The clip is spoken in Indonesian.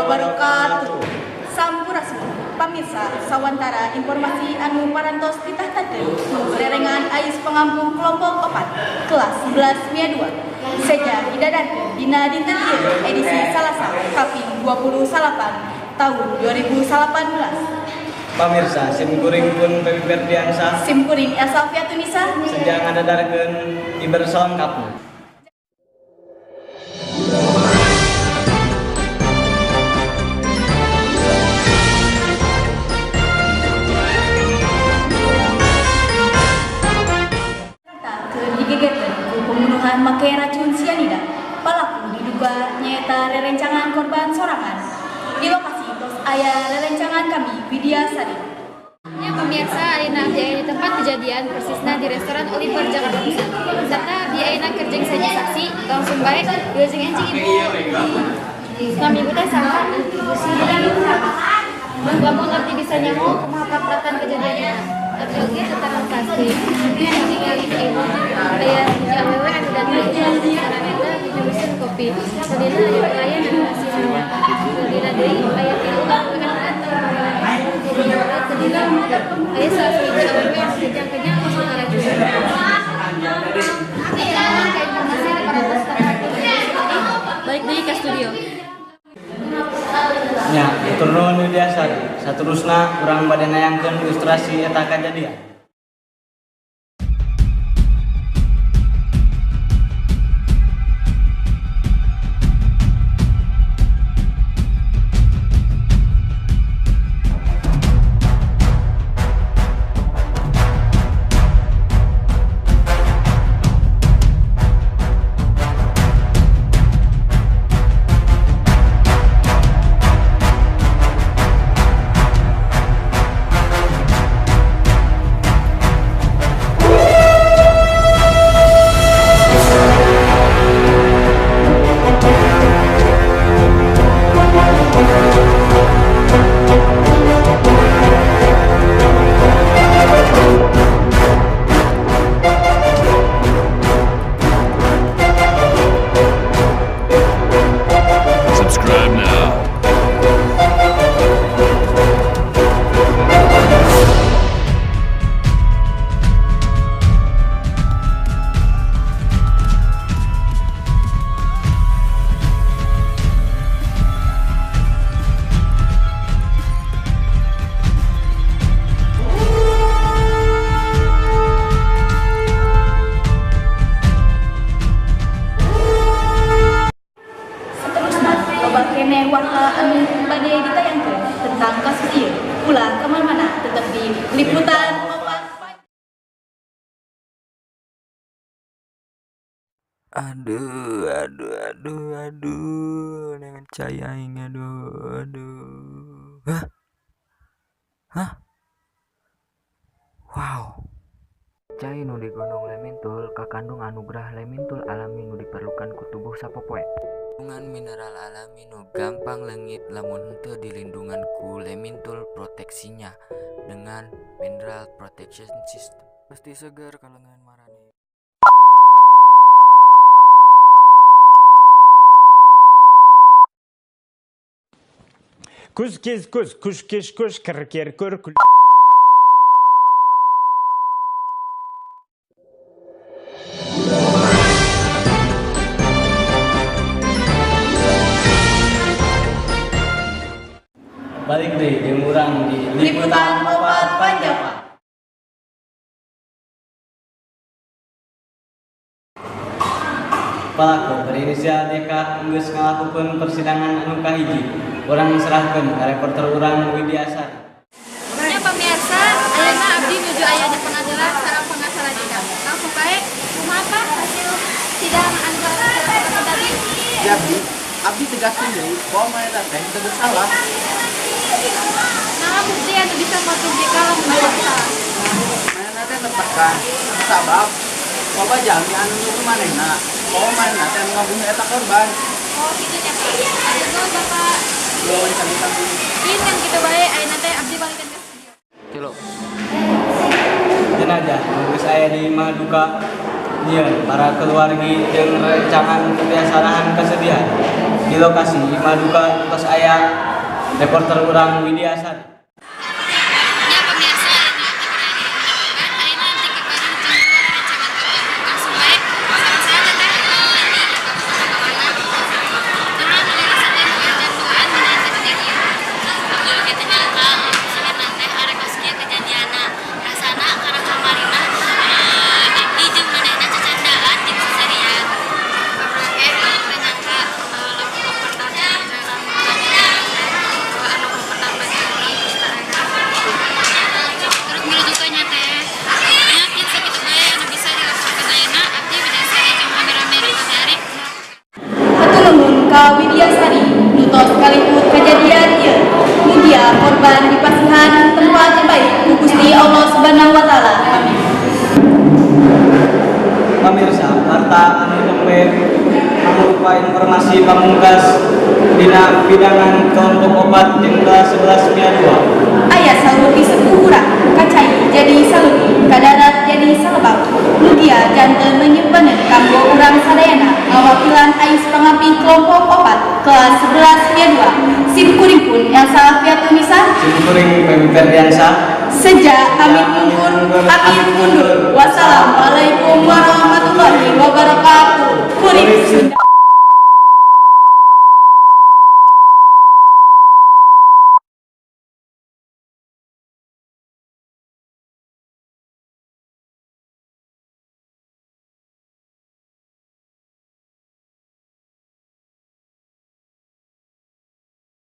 wabarakatuh. Sampurasun, pamirsa, sawantara informasi anu parantos ditahtakeun rerengan ais pengampung kelompok 4 kelas 11 Mia 2 seja didadarkeun dina dinten ieu edisi Salasa Kaping 28 tahun 2018. Pamirsa, sim kuring pun Pepi Ferdiansa, sim kuring Elsa Fiatunisa sedang ngadadarkeun Iberson Kapu. Digegerkeun ku pembunuhan make racun sianida. Pelaku diduga nyaeta rerencangan korban sorangan. Di lokasi tos aya rerencangan kami Widya Sari. Ya pemirsa, ayeuna abdi aya di tempat kejadian persisna di restoran Oliver Jakarta Pusat. Serta abdi ayeuna keur jeung saja saksi, langsung bae jeung encing ibu. Kami ibu teh sangka ibu sidang lamun abdi bisa nyaho kumaha papratan kejadiannya. Abdi oge tentang pasti. Yang tinggal ibu aya hiji awewe anu datang karena eta dijurusin kopi. Sadina aya pelayan anu ngasih nama. Sadina deui aya tilu anu datang. Sadina aya salah hiji awewe anu kejang-kejang masuk ka racun. Informasi parantos balik deui ka studio. Ya, turun Widya Sari. Saterusna urang bade nayangkeun ilustrasi eta kajadian. Tentang kasus ieu ulah kemana-mana tetap di liputan opat. Aduh, dengan cahaya ini, aduh. Hah? Wow. Cai nu digondong lemintul kakandung anugerah lemintul alami nu diperlukan ku tubuh sapopoe. Kandungan mineral alami nu gampang leungit lamun henteu dilindungan ku lemintul proteksinya dengan mineral protection system. Pasti seger kalengan marani. Kus kis kus ker kur. Balik deh, jeung urang di Liputan opat Panjapa. Pelaku berinisial DK geus ngalakukeun persidangan anu kahiji. Urang serahkeun ka reporter urang Widya Sari. Ya pemirsa, ayeuna abdi nuju aya di pengadilan sareng pengasara dina. Langsung bae, kumaha Pak hasil sidang anu baru tadi? Ya, abdi tegaskeun deui bahwa eta teh teu bersalah. Nah, bukti anu bisa membuktikan lamun bersalah. Manehna teh tertekan sabab loba jalmi anu nuduh manehna bahwa manehna teh ngabunuh eta korban. Oh, gitu nya Pak. Ayeuna Bapak Lawan kami kan gitu bae ayeuna teh abdi balikeun ka studio. Cilo. Jenazah geus aya di Maduka Iya, para keluarga yang rancangan kebiasaan kesedihan di lokasi Maduka tos aya reporter urang Widya Sari. Ya pemirsa, ayeuna nanti kepada jengkeun rancangan korban langsung baik sama saya teteh di kawangan. Turun dari rasa teh dan tuan dengan kejadian. Abdul kita nyangka sila nanti arek kosnya kejadianna. Rasana karena kamarina abdi jeung manehna cacandaan jeung seserian. Kabrake teh nyangka lamun kopertan jalan anu kopertan bagi urang terus mirujukannya teh yakin sakitu bae anu bisa dilaporkan ayeuna abdi Widyasari jeung rame-rame reporter Hatur nuhun ka Widyasari nutos kaliput kejadian ieu. Mugia korban dipasihan tempat terbaik ku Gusti Allah Subhanahu wa taala. Amin. Pemirsa, harta anu nembe mangrupa informasi pamungkas dina bidangan kelompok opat jeung kelas 11 Mia 2. Aya saluki sepuh urang kacai jadi saluki kadarat jadi salebak. Mugia janten menyimpeneun kanggo urang sadayana ngawakilan ais pangapi kelompok opat kelas 11 Mia 2. Sim kuringpun Elsa Fiatunisa. Simkuring Pemi Ferdiansa. Sejak kami mundur. Wassalamualaikum warahmatullahi wabarakatuh. Kuring Sunda.